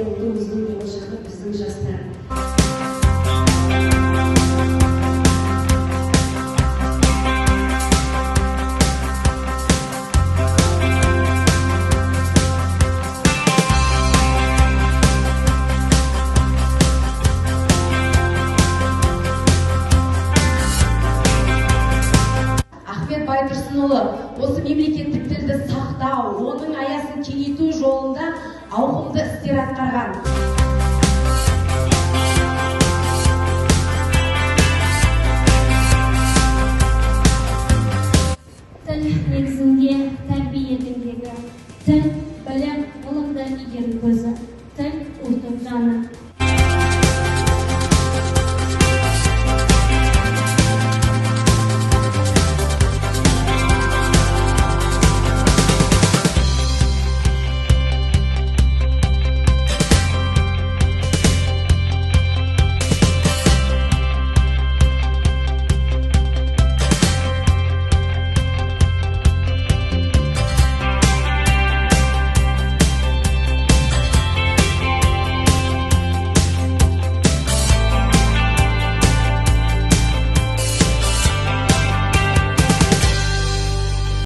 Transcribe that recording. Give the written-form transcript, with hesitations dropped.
ұлтымыздың болашағы біздің жастар. Ахмет Байтұрсынұлы осы мемлекеттік тілді сақтау, оның аясын кеңейту жолында ауқымды істер атқарған.